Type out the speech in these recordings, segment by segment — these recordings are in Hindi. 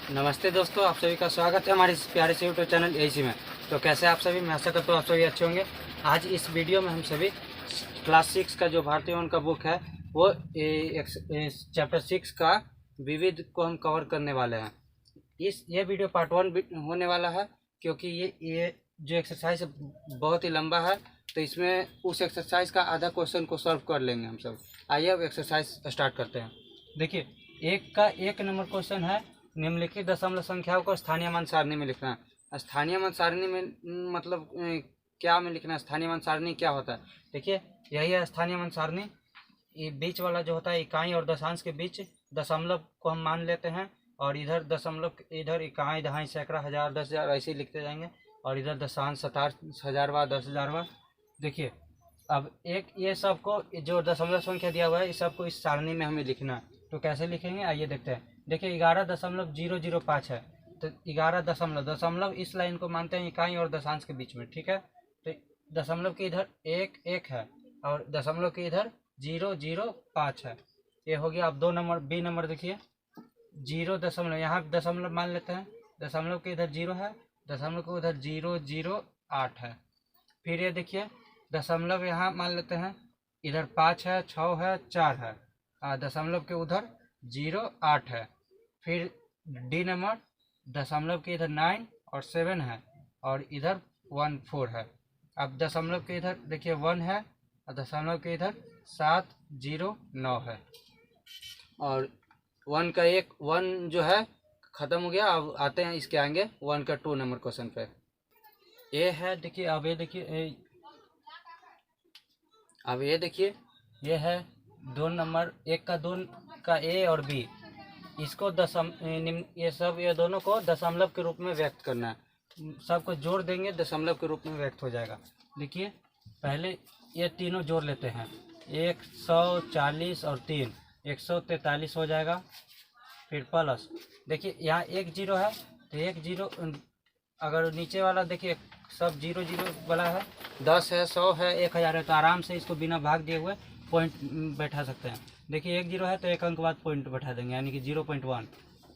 नमस्ते दोस्तों, आप सभी का स्वागत है हमारे इस प्यारे से यूट्यूब चैनल एसी में। तो कैसे आप सभी, मैं आशा करता हूँ आप सभी अच्छे होंगे। आज इस वीडियो में हम सभी क्लास 6 का जो भारतीय वन का बुक है वो चैप्टर 6 का विविध को हम कवर करने वाले हैं। ये वीडियो पार्ट 1 होने वाला है, क्योंकि ये जो एक्सरसाइज है बहुत ही लंबा है। तो इसमें उस एक्सरसाइज का आधा क्वेश्चन को सॉल्व कर लेंगे हम सब। आइए अब एक्सरसाइज स्टार्ट करते हैं। देखिए, एक नंबर क्वेश्चन है, निम्नलिखित दशमलव संख्याओं को स्थानीय मान सारणी में लिखना है। स्थानीय मान सारणी में मतलब क्या में लिखना है? स्थानीय मान सारणी क्या होता है? देखिए, यही है स्थानीय मान सारणी। ये बीच वाला जो होता है इकाई और दशांश के बीच दशमलव को हम मान लेते हैं, और इधर दशमलव, इधर इकाई, दहाई, सैकड़ा, हजार, 10,000 ऐसे ही लिखते जाएंगे, और इधर दशांश, शतांश, हजारवा, 10,000वां। देखिए, अब ये सबको जो दशमलव संख्या दिया हुआ है इस सबको इस सारणी में हमें लिखना है। तो कैसे लिखेंगे आइए देखते हैं। देखिए, 11.005 है, तो 11 दशमलव इस लाइन को मानते हैं इकाई और दशांश के बीच में, ठीक है। तो दशमलव के इधर 1 है और दशमलव के इधर 0.05 है। ये हो गया। अब 2 नंबर, बी नंबर देखिए, 0 दशमलव, यहाँ दशमलव मान लेते हैं, दशमलव के इधर 0 है, दशमलव के उधर 0.08 है। फिर ये देखिए, दशमलव यहाँ मान लेते हैं, इधर 5 है, 6 है, 4 है, दशमलव के उधर 0.8 है। फिर डी नंबर, दशमलव के इधर 9 और 7 है, और इधर 14 है। अब दशमलव के इधर देखिए 1 है, और दशमलव के इधर 709 है। और 1 जो है ख़त्म हो गया। अब आते हैं इसके आगे 1 का 2 नंबर क्वेश्चन पे। ये है, देखिए, अब ये देखिए, ये है 2 नंबर, 1 का 2 का ए और बी, इसको ये दोनों को दशमलव के रूप में व्यक्त करना है। सबको जोड़ देंगे, दशमलव के रूप में व्यक्त हो जाएगा। देखिए, पहले ये तीनों जोड़ लेते हैं, 140 और 3, 143 हो जाएगा। फिर प्लस, देखिए यहाँ 1 0 है, तो 1 0, अगर नीचे वाला देखिए सब 0 0 वाला है, 10 है, 100 है, 1000 है, तो आराम से इसको बिना भाग दिए हुए पॉइंट बैठा सकते हैं। देखिए 1 0 है तो 1 अंक बाद पॉइंट बैठा देंगे, यानी कि 0.1।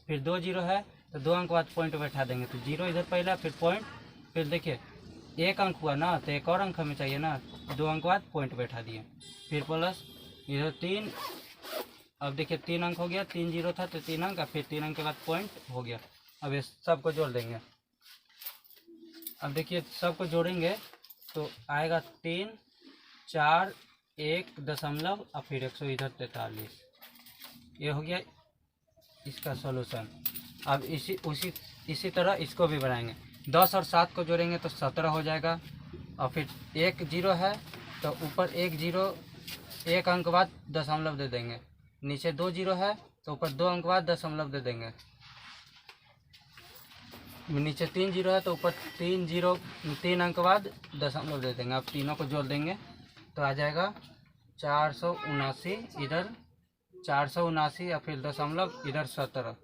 फिर 2 0 है तो 2 अंक बाद पॉइंट बैठा देंगे, तो 0 इधर पहला, फिर पॉइंट। फिर देखिए 1 अंक हुआ ना, तो 1 और अंक हमें चाहिए ना, 2 अंक बाद पॉइंट बैठा दिए। फिर प्लस इधर 3, अब देखिए 3 अंक हो गया, 3 0 था तो 3 अंक, फिर 3 अंक के बाद पॉइंट हो गया। अब ये सबको जोड़ देंगे। अब देखिए सबको जोड़ेंगे तो आएगा 3 4 1 दशमलव, और फिर 100 इधर 43। ये हो गया इसका सॉल्यूशन। अब इसी तरह इसको भी बनाएंगे। 10 और 7 को जोड़ेंगे तो 17 हो जाएगा। और फिर 1 0 है तो ऊपर 1 0, 1 अंक बाद दशमलव दे देंगे। नीचे 2 0 है तो ऊपर 2 अंक बाद दशमलव दे देंगे। नीचे 3 0 है तो ऊपर 3 अंक बाद दशमलव दे देंगे। अब तीनों को जोड़ देंगे तो आ जाएगा 479, इधर 479 और फिर दशमलव इधर 17,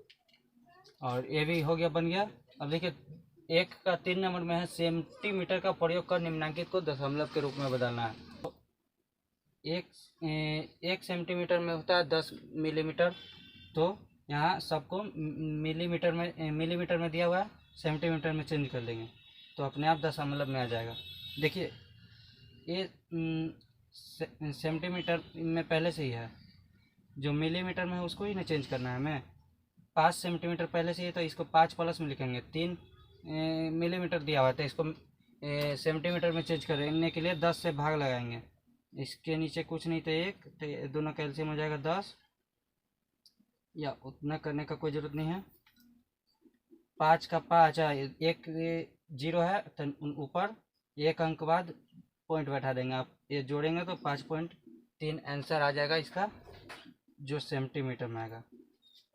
और ये भी हो गया, बन गया। अब देखिए 1 का 3 नंबर में है, सेंटीमीटर का प्रयोग कर निम्नांकित को दशमलव के रूप में बदलना है। तो एक सेंटीमीटर में होता है 10 मिलीमीटर, तो यहाँ सबको मिलीमीटर में दिया हुआ है, सेंटीमीटर में चेंज कर देंगे तो अपने आप दशमलव में आ जाएगा। देखिए ये सेंटीमीटर में पहले से ही है, जो मिलीमीटर में है उसको ही ना चेंज करना है हमें। 5 सेंटीमीटर पहले से ही, तो इसको 5 प्लस में लिखेंगे। 3 मिलीमीटर दिया हुआ है तो इसको सेंटीमीटर में चेंज करने के लिए 10 से भाग लगाएंगे। इसके नीचे कुछ नहीं तो 1, तो दोनों कैल्शियम हो जाएगा 10, या उतना करने का कोई ज़रूरत नहीं है। 5 का 5 है, 1 0 है तो ऊपर 1 अंक बाद पॉइंट बैठा देंगे। आप ये जोड़ेंगे तो 5.3 आंसर आ जाएगा इसका, जो सेंटीमीटर में आएगा।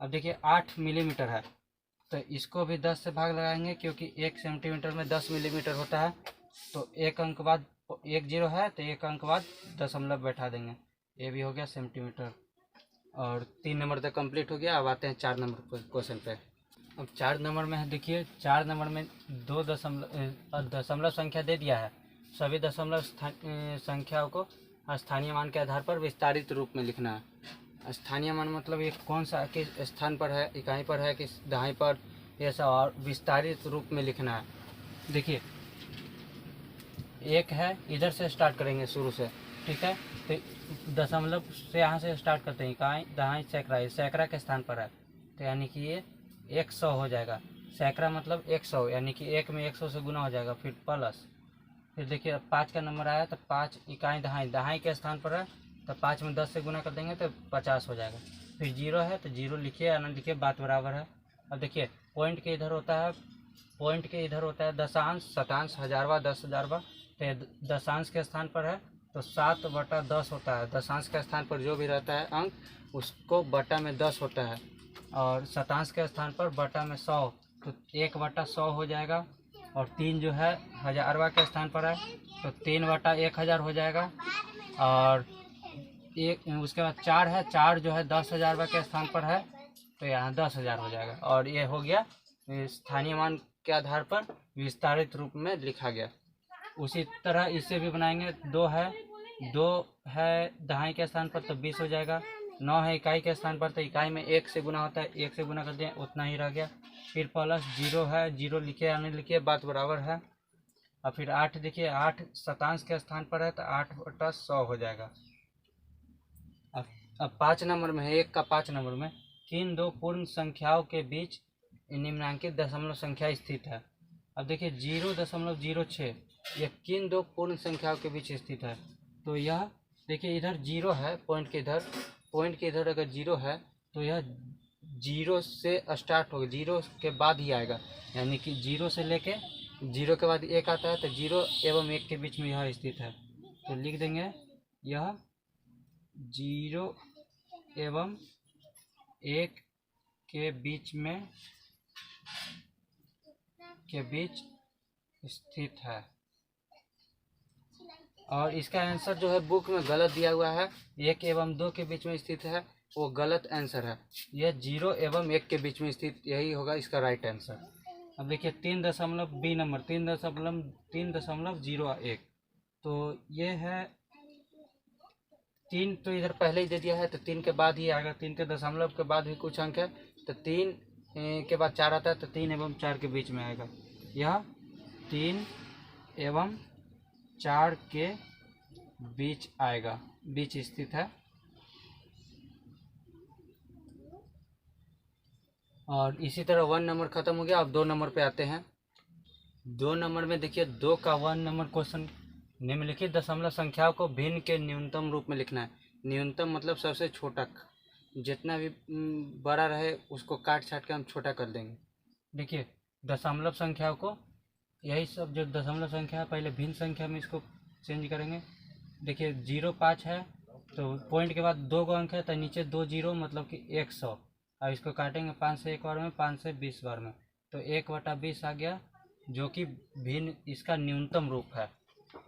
अब देखिए 8 मिलीमीटर है तो इसको भी 10 से भाग लगाएंगे, क्योंकि 1 सेंटीमीटर में 10 मिलीमीटर होता है। तो 1 अंक बाद 1 0 है तो 1 अंक बाद दशमलव बैठा देंगे। ये भी हो गया सेंटीमीटर। और 3 नंबर तक कंप्लीट हो गया। अब आते हैं 4 नंबर क्वेश्चन पे। अब 4 नंबर में है, देखिए 4 नंबर में 2 दशमलव संख्या दे दिया है। सभी दशमलव संख्याओं को स्थानीय मान के आधार पर विस्तारित रूप में लिखना है। स्थानीय मान मतलब ये कौन सा, किस स्थान पर है, इकाई पर है, किस दहाई पर, ऐसा, और विस्तारित रूप में लिखना है। देखिए एक है, इधर से स्टार्ट करेंगे शुरू से, ठीक है। तो दशमलव से यहाँ से स्टार्ट करते हैं, कहाँ दहाई सैकड़ा, ये सैकड़ा के स्थान पर है, तो यानी कि ये 100 हो जाएगा। सैकड़ा मतलब 100, यानी कि एक में 100 से गुना हो जाएगा, फिर प्लस, फिर देखिए 5 का नंबर आया तो 5 इकाई दहाई, दहाई के स्थान पर है तो 5 में 10 से गुना कर देंगे तो 50 हो जाएगा। फिर जीरो है तो जीरो लिखिए या ना लिखिए, बात बराबर है। अब देखिए पॉइंट के इधर होता है, पॉइंट के इधर होता है दशांश, शतांश, हजारवा, 10,000वां, तो दशांश के स्थान पर है तो 7/10 होता है। दशांश के स्थान पर जो भी रहता है अंक उसको बटा में 10 होता है, और शतांश के स्थान पर बटा में 100, तो 1/100 हो जाएगा। और 3 जो है हजारवा के स्थान पर है तो 3/1000 हो जाएगा। और एक उसके बाद 4 है, 4 जो है 10,000 के स्थान पर है तो यहाँ 10,000 हो जाएगा। और ये हो गया स्थानीय मान के आधार पर विस्तारित रूप में लिखा गया। उसी तरह इससे भी बनाएंगे। 2 है, 2 है दहाई के स्थान पर तो 20 हो जाएगा। 9 है इकाई के स्थान पर तो इकाई में 1 से गुना होता है, 1 से गुना कर दिए उतना ही रह गया। फिर प्लस 0 है, 0 लिखे या नहीं लिखे बात बराबर है। और फिर 8 देखिए, 8 शतांश के स्थान पर है तो 8/100 हो जाएगा। अब 5 नंबर में है, 1 का 5 नंबर में, किन दो पूर्ण संख्याओं के बीच निम्नलिखित दशमलव संख्या स्थित है। अब देखिए 0.06 यह किन दो पूर्ण संख्याओं के बीच स्थित है। तो यह देखिए इधर 0 है, पॉइंट के इधर अगर 0 है तो यह 0 से स्टार्ट होगा, 0 के बाद ही आएगा, यानी कि 0 से लेके 0 के बाद 1 आता है तो 0 एवं 1 के बीच में यह स्थित है। तो लिख देंगे यह 0 एवं 1 के बीच स्थित है। और इसका आंसर जो है बुक में गलत दिया हुआ है, 1 एवं 2 के बीच में स्थित है, वो गलत आंसर है। यह 0 एवं 1 के बीच में स्थित यही होगा इसका राइट आंसर। अब देखिए 3 दशमलव बी नंबर, 3.01, तो ये है 3 तो इधर पहले ही दे दिया है तो 3 के बाद ही आएगा, 3 के दशमलव के बाद भी कुछ अंक है तो 3 के बाद 4 आता है तो 3 एवं 4 के बीच में आएगा। यह 3 एवं 4 के बीच आएगा, बीच स्थित है। और इसी तरह 1 नंबर खत्म हो गया। अब 2 नंबर पे आते हैं। 2 नंबर में देखिए 2 का 1 नंबर क्वेश्चन, निम्नलिखित दशमलव संख्याओं को भिन्न के न्यूनतम रूप में लिखना है। न्यूनतम मतलब सबसे छोटा, जितना भी बड़ा रहे उसको काट छाट के हम छोटा कर देंगे। देखिए दशमलव संख्याओं को, यही सब जो दशमलव संख्या है पहले भिन्न संख्या में इसको चेंज करेंगे। देखिए 0.5 है तो पॉइंट के बाद 2 अंक है तो नीचे 2 0 मतलब कि 100। और इसको काटेंगे 5 से 1 बार में, 5 से 20 बार में, तो 1/20 आ गया, जो कि भिन्न इसका न्यूनतम रूप है।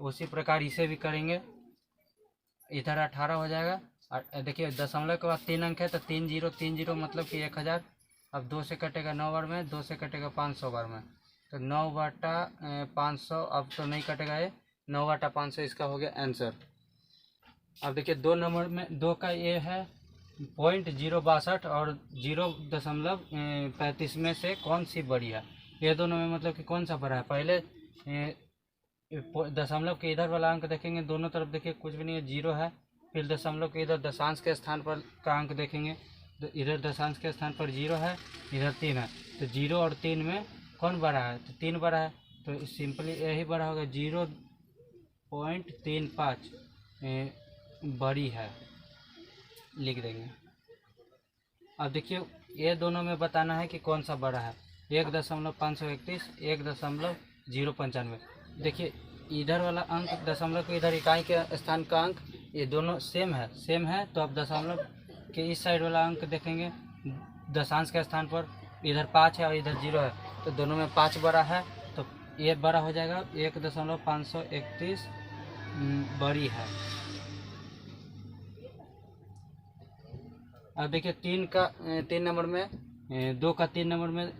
उसी प्रकार इसे भी करेंगे, इधर 18 हो जाएगा। और देखिए दशमलव के बाद 3 अंक है तो 3 0 3 0 मतलब कि 1000। अब 2 से कटेगा 9 बार में, 2 से कटेगा 500 बार में, तो 9/500 अब तो नहीं कटेगा, ये 9/500 इसका हो गया आंसर। अब देखिए 2 नंबर में 2 का ये है 0.062 और 0.35 में से कौन सी बड़ी है। ये दोनों में मतलब कि कौन सा बड़ा है। पहले दशमलव के इधर वाला अंक देखेंगे, दोनों तरफ देखिए कुछ भी नहीं है, 0 है। फिर दशमलव के इधर दशांश के स्थान पर का अंक देखेंगे तो इधर दशांश के स्थान पर 0 है, इधर 3 है, तो 0 और 3 में कौन बड़ा है, तो 3 बड़ा है, तो सिंपली यही बड़ा होगा, 0.35 बड़ी है, लिख देंगे। अब देखिए ये दोनों में बताना है कि कौन सा बड़ा है। 1.531, 1.095। देखिए इधर वाला अंक दशमलव के इधर इकाई के स्थान का अंक ये दोनों सेम है, तो अब दशमलव के इस साइड वाला अंक देखेंगे दशांश के स्थान पर, इधर 5 है और इधर 0 है, तो दोनों में 5 बड़ा है, तो ये बड़ा हो जाएगा, 1.531 बड़ी है। अब देखिए 3 नंबर में 2 का 3 नंबर में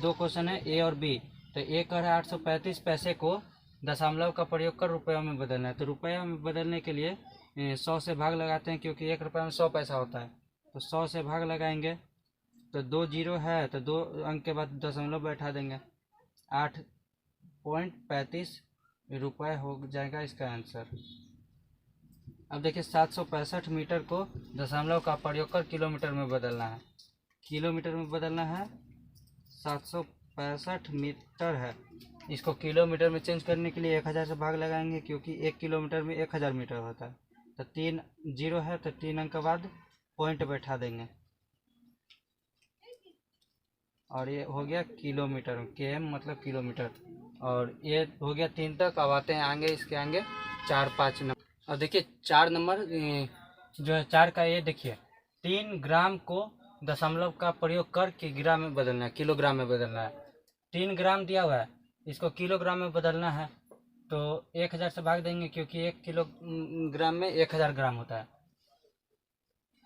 2 क्वेश्चन है ए और बी। तो ए कह रहा है 835 पैसे को दशमलव का प्रयोग कर रुपया में बदलना है। तो रुपया में बदलने के लिए 100 से भाग लगाते हैं, क्योंकि 1 रुपये में 100 पैसा होता है, तो 100 से भाग लगाएंगे तो 2 जीरो है तो 2 अंक के बाद दशमलव बैठा देंगे, 8.35 रुपये हो जाएगा इसका आंसर। अब देखिए 765 मीटर को दशमलव का प्रयोग कर किलोमीटर में बदलना है। किलोमीटर में बदलना है, 765 मीटर है, इसको किलोमीटर में चेंज करने के लिए 1000 से भाग लगाएंगे, क्योंकि 1 किलोमीटर में 1000 मीटर होता है। तो 3 जीरो है तो 3 अंक के बाद पॉइंट बैठा देंगे, और ये हो गया किलोमीटर में, केएम मतलब किलोमीटर। और ये हो गया 3 तक। अब आते हैं आगे, इसके आगे 4, 5 नंबर। और देखिए 4 नंबर जो है 4 का, ये देखिए 3 ग्राम को दशमलव का प्रयोग करके ग्राम में बदलना है, किलोग्राम में बदलना है। 3 ग्राम दिया हुआ है, इसको किलोग्राम में बदलना है, तो 1000 से भाग देंगे, क्योंकि 1 किलोग्राम में 1000 ग्राम होता है।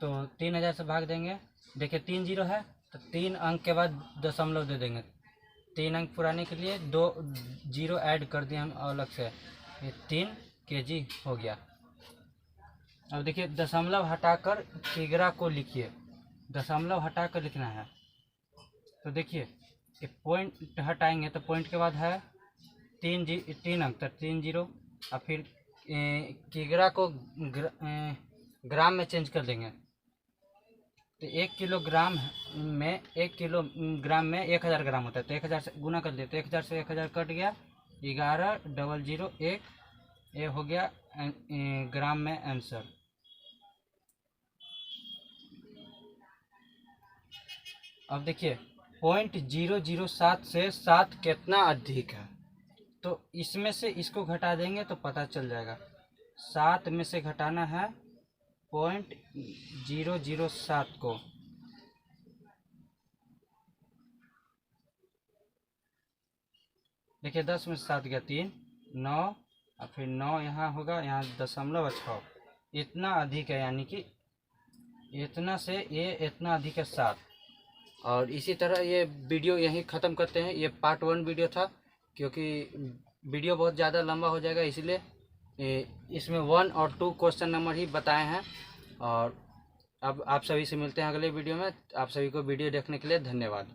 तो 3000 से भाग देंगे। देखिए 3 जीरो है तो 3 अंक के बाद दशमलव दे देंगे। 3 अंक पुराने के लिए 2 जीरो ऐड कर दिए हम अलग से, ये 3 केजी हो गया। अब देखिए दशमलव हटाकर किग्रा को लिखिए, दशमलव हटाकर लिखना है। तो देखिए ये पॉइंट हटाएंगे तो पॉइंट के बाद है 3 अंक, तो 3 जीरो। और फिर किग्रा को ग्राम में चेंज कर देंगे, तो 1 किलोग्राम में 1 किलोग्राम में 1000 ग्राम होता है, तो 1000 से गुना कर देते, 1000 से 1000 कट गया, 11,001, ये हो गया ग्राम में आंसर। अब देखिए 0.007 से 7 कितना अधिक है, तो इसमें से इसको घटा देंगे तो पता चल जाएगा। 7 में से घटाना है 0.007 को, देखिए 10 में से 7 गया 3, 9, और फिर 9 यहाँ होगा, यहाँ दशमलव 6, इतना अधिक है, यानी कि इतना से ये इतना अधिक है 7। और इसी तरह ये वीडियो यहीं ख़त्म करते हैं। ये पार्ट 1 वीडियो था, क्योंकि वीडियो बहुत ज़्यादा लंबा हो जाएगा, इसलिए इसमें 1 और 2 क्वेश्चन नंबर ही बताए हैं। और अब आप सभी से मिलते हैं अगले वीडियो में। आप सभी को वीडियो देखने के लिए धन्यवाद।